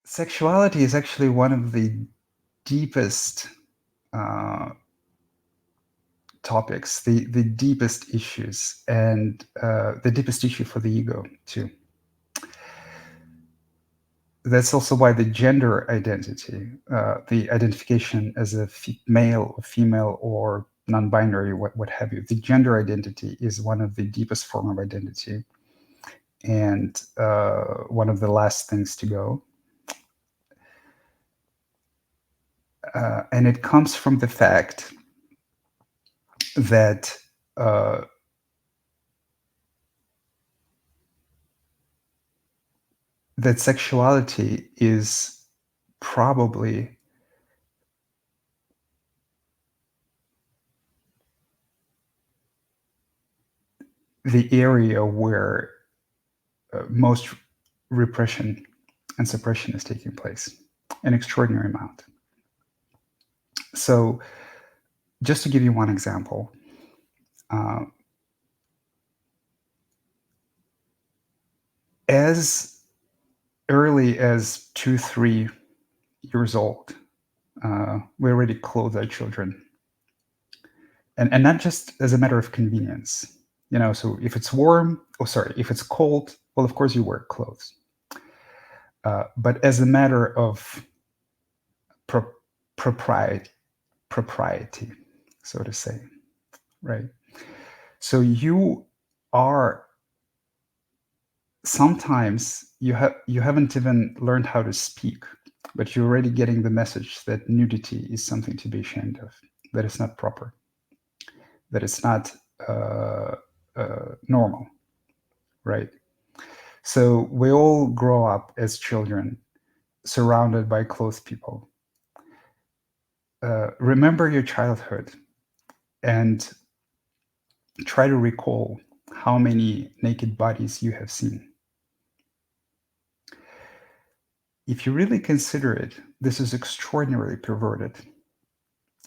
Sexuality is actually one of the deepest uh, topics, the deepest issues, and the deepest issue for the ego, too. That's also why the gender identity, the identification as a male or female or non-binary, what have you, the gender identity is one of the deepest form of identity and one of the last things to go. And it comes from the fact that uh, that sexuality is probably the area where most repression and suppression is taking place, an extraordinary amount. So, just to give you one example, uh, as early as 2, 3 years old, we already clothe our children, and not just as a matter of convenience. So if it's warm, oh sorry, if it's cold, well, of course you wear clothes. But as a matter of pro- propriety, propriety, so to say, right? So you are sometimes you haven't even learned how to speak, but you're already getting the message that nudity is something to be ashamed of, that it's not proper, that it's not uh, normal, right? So we all grow up as children surrounded by clothed people. Remember your childhood and try to recall how many naked bodies you have seen. If you really consider it, this is extraordinarily perverted.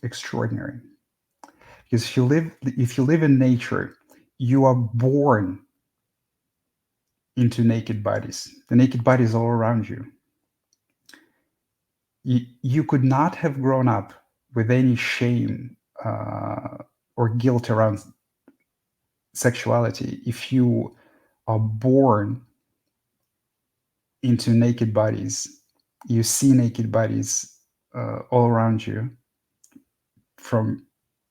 Extraordinary. Because if you live in nature, you are born into naked bodies. The naked bodies all around you. You could not have grown up with any shame or guilt around sexuality if you are born into naked bodies. You see naked bodies all around you from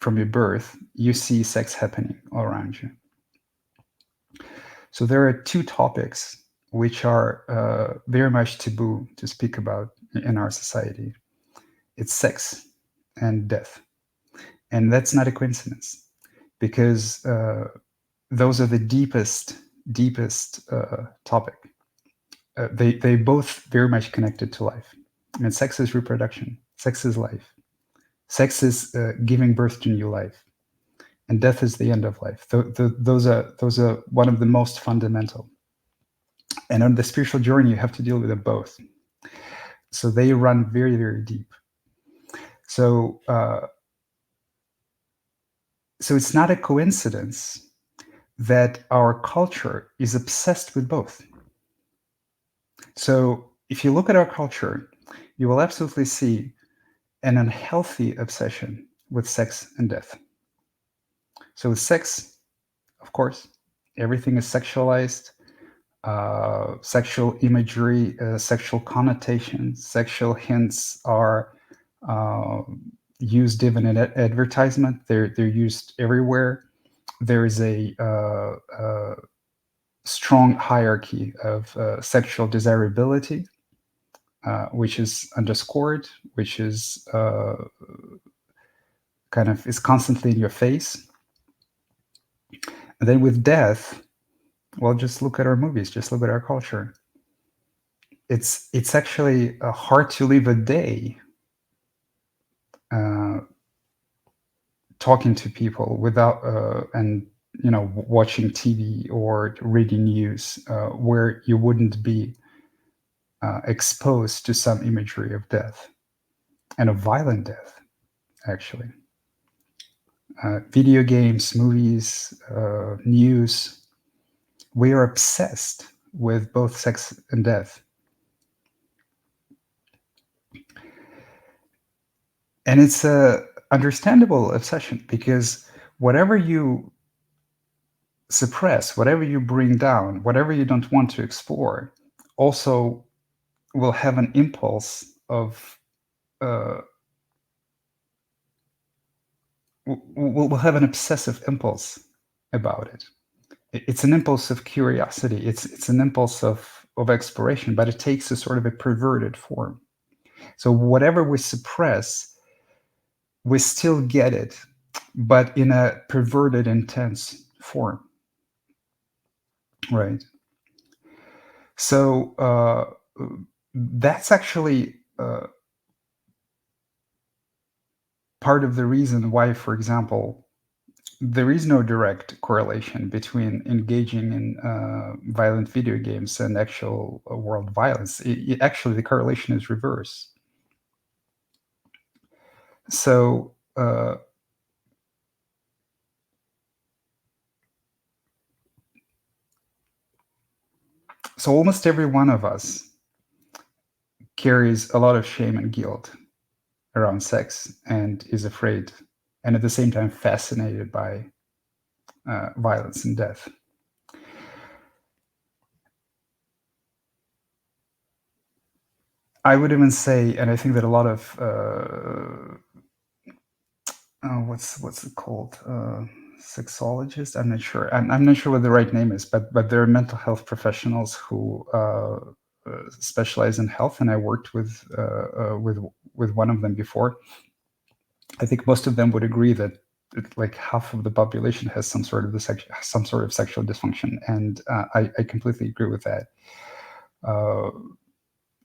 your birth. You see sex happening all around you. So there are two topics which are very much taboo to speak about in our society. It's sex and death. And that's not a coincidence, because those are the deepest topic. They both very much connected to life. I mean, sex is reproduction. Sex is life. Sex is giving birth to new life, and death is the end of life. Those are one of the most fundamental. And on the spiritual journey, you have to deal with them both. So they run very, very deep. So it's not a coincidence that our culture is obsessed with both. So if you look at our culture, you will absolutely see an unhealthy obsession with sex and death. So with sex, of course, everything is sexualized, sexual imagery, sexual connotations, sexual hints are used even in advertisement. They're used everywhere. There is a strong hierarchy of sexual desirability, which is underscored, which is kind of is constantly in your face. And then with death, well, just look at our movies, just look at our culture. It's actually hard to live a day uh, talking to people without and watching TV or reading news where you wouldn't be exposed to some imagery of death, and of violent death, actually. Video games, movies, news, we are obsessed with both sex and death. And it's a understandable obsession because whatever you suppress, whatever you bring down, whatever you don't want to explore, also will have an impulse of uh, will have an obsessive impulse about it. It's an impulse of curiosity. It's an impulse of exploration, but it takes a sort of a perverted form. So whatever we suppress, we still get it, but in a perverted, intense form, right? So that's actually part of the reason why, for example, there is no direct correlation between engaging in violent video games and actual world violence. Actually, the correlation is reverse. So, so almost every one of us carries a lot of shame and guilt around sex and is afraid, and at the same time fascinated by violence and death. I would even say, and I think that a lot of what's it called? Sexologists. I'm not sure. I'm not sure what the right name is, but there are mental health professionals who specialize in health, and I worked with one of them before. I think most of them would agree that like half of the population has some sort of some sort of sexual dysfunction, and I completely agree with that. Uh,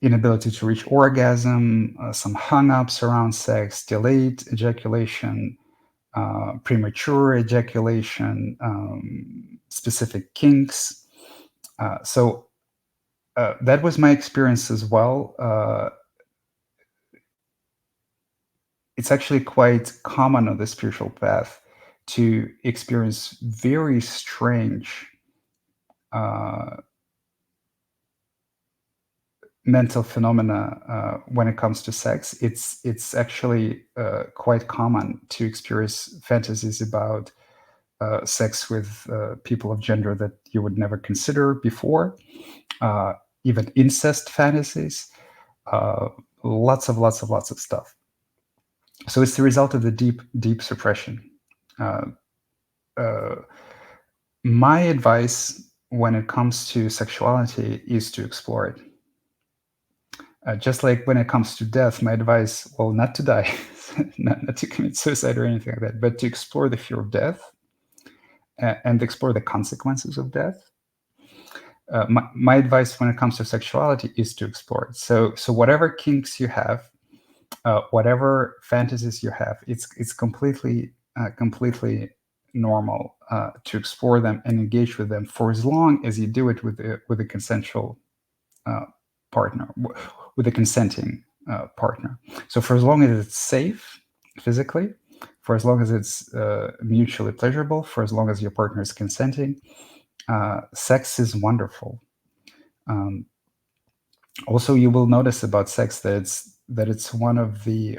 Inability to reach orgasm, some hang-ups around sex, delayed ejaculation, premature ejaculation, specific kinks. So that was my experience as well. It's actually quite common on the spiritual path to experience very strange uh, mental phenomena when it comes to sex. It's actually quite common to experience fantasies about sex with people of gender that you would never consider before, uh, even incest fantasies, uh, lots of stuff. So it's the result of the deep suppression. Uh, uh, my advice when it comes to sexuality is to explore it. Just like when it comes to death, my advice, well, not to die, not to commit suicide or anything like that, but to explore the fear of death and explore the consequences of death. My advice when it comes to sexuality is to explore it. So whatever kinks you have, whatever fantasies you have, it's completely normal to explore them and engage with them for as long as you do it with a consensual uh, partner, with a consenting partner. So for as long as it's safe physically, for as long as it's mutually pleasurable, for as long as your partner is consenting, sex is wonderful. Um, Also, you will notice about sex that it's one of the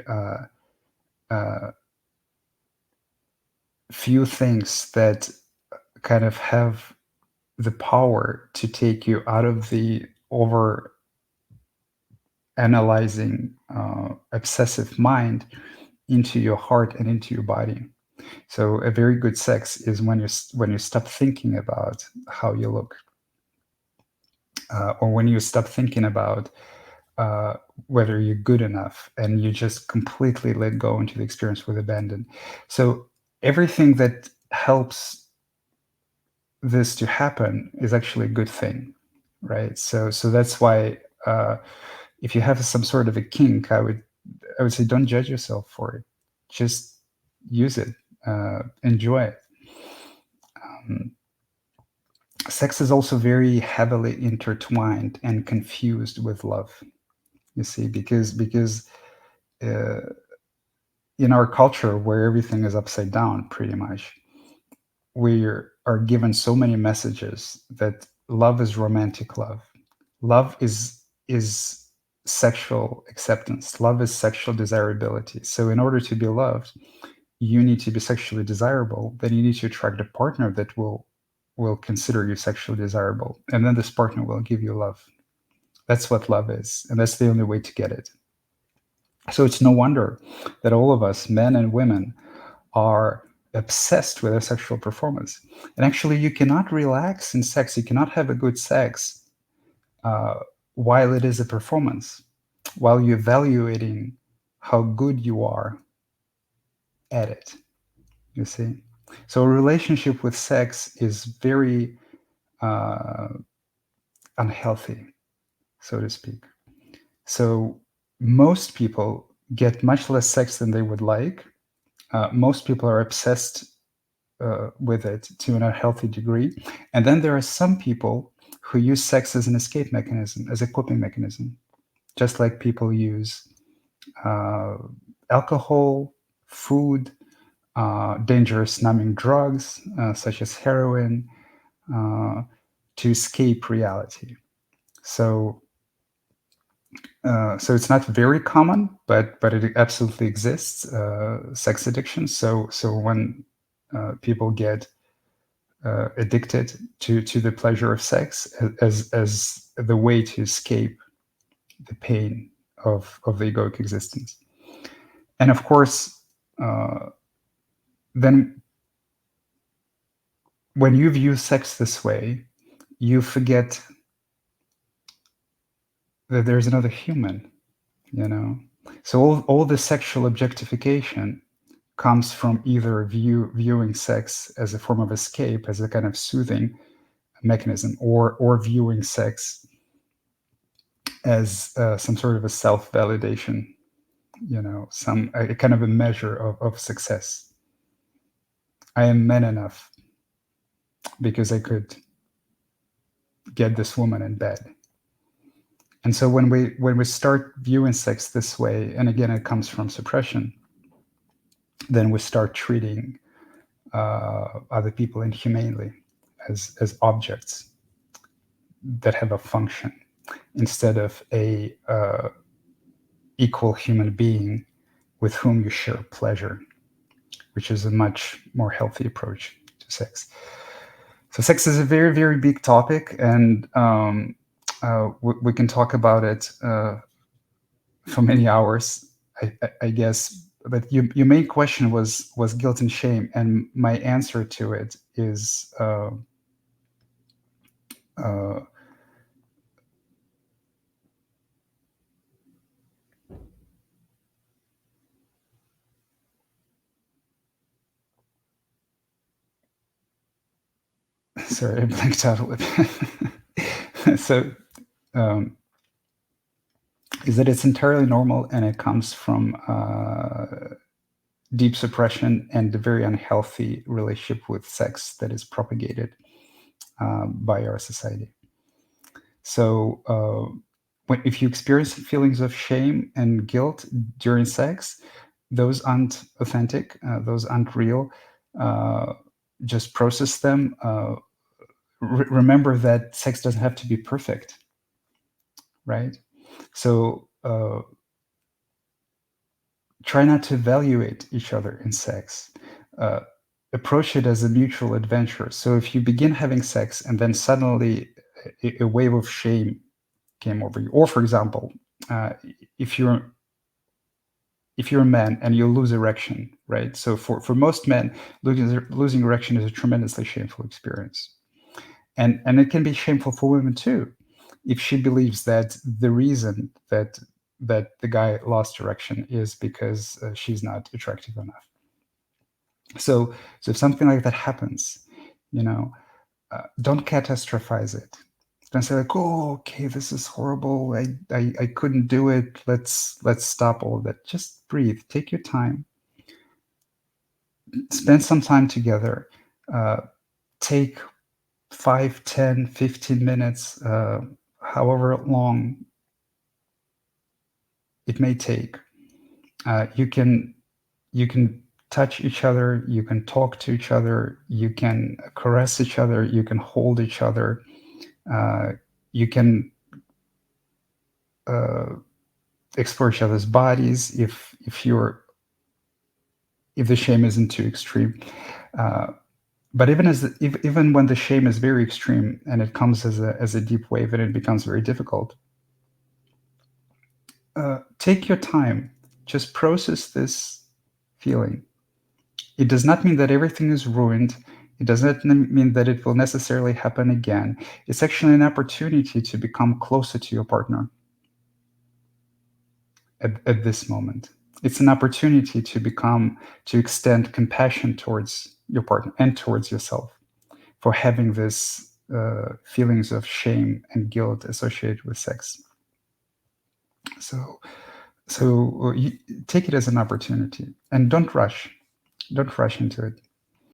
few things that kind of have the power to take you out of the over analyzing obsessive mind into your heart and into your body. So a very good sex is when you stop thinking about how you look, or when you stop thinking about uh, whether you're good enough, and you just completely let go into the experience with abandon. So everything that helps this to happen is actually a good thing, right? So that's why if you have some sort of a kink, I would say don't judge yourself for it. Just use it, enjoy it. Um, Sex is also very heavily intertwined and confused with love. You see, because uh, in our culture where everything is upside down, pretty much, we are given so many messages that love is romantic love. Love is sexual acceptance. Love is sexual desirability. So in order to be loved, you need to be sexually desirable. Then you need to attract a partner that will consider you sexually desirable, and then this partner will give you love. That's what love is, and that's the only way to get it. So it's no wonder that all of us, men and women, are obsessed with their sexual performance. And actually, you cannot relax in sex. You cannot have a good sex uh, while it is a performance, while you're evaluating how good you are at it. You see? So a relationship with sex is very uh, unhealthy, so to speak. So most people get much less sex than they would like. Most people are obsessed with it to an unhealthy degree. And then there are some people who use sex as an escape mechanism, as a coping mechanism, just like people use uh, alcohol, food, dangerous numbing drugs such as heroin uh, to escape reality. So, so it's not very common, but it absolutely exists. Sex addiction. So when people get addicted to the pleasure of sex as the way to escape the pain of the egoic existence. And of course, then when you view sex this way, you forget that there's another human, you know? So all the sexual objectification comes from either viewing sex as a form of escape, as a kind of soothing mechanism, or viewing sex as some sort of a self-validation, some a kind of a measure of success. I am man enough because I could get this woman in bed. And so when we start viewing sex this way, and again it comes from suppression, then we start treating other people inhumanely as objects that have a function instead of a equal human being with whom you share pleasure, which is a much more healthy approach to sex. So sex is a very, very big topic, and we can talk about it for many hours, I guess. But your main question was guilt and shame, and my answer to it is uh, sorry, I blanked out a little bit. So is that it's entirely normal, and it comes from deep suppression and a very unhealthy relationship with sex that is propagated by our society. So if you experience feelings of shame and guilt during sex, those aren't authentic, those aren't real. Just process them. Remember that sex doesn't have to be perfect, right? So try not to evaluate each other in sex. Approach it as a mutual adventure. So if you begin having sex and then suddenly a wave of shame came over you, or for example, if you're a man and you lose erection, right? So for most men, losing erection is a tremendously shameful experience, and it can be shameful for women too, if she believes that the reason that the guy lost erection is because she's not attractive enough. So if something like that happens, don't catastrophize it. Don't say like, oh, okay, this is horrible. I couldn't do it. Let's stop all of that. Just breathe. Take your time. Spend some time together. Take 5, 10, 15 minutes, however long it may take. You can touch each other. You can talk to each other. You can caress each other. You can hold each other. You can explore each other's bodies if the shame isn't too extreme. Uh, but even when the shame is very extreme and it comes as a deep wave and it becomes very difficult, take your time. Just process this feeling. It does not mean that everything is ruined. It does not mean that it will necessarily happen again. It's actually an opportunity to become closer to your partner at this moment. It's an opportunity to extend compassion towards your partner and towards yourself for having this feelings of shame and guilt associated with sex. So, so you take it as an opportunity and don't rush into it.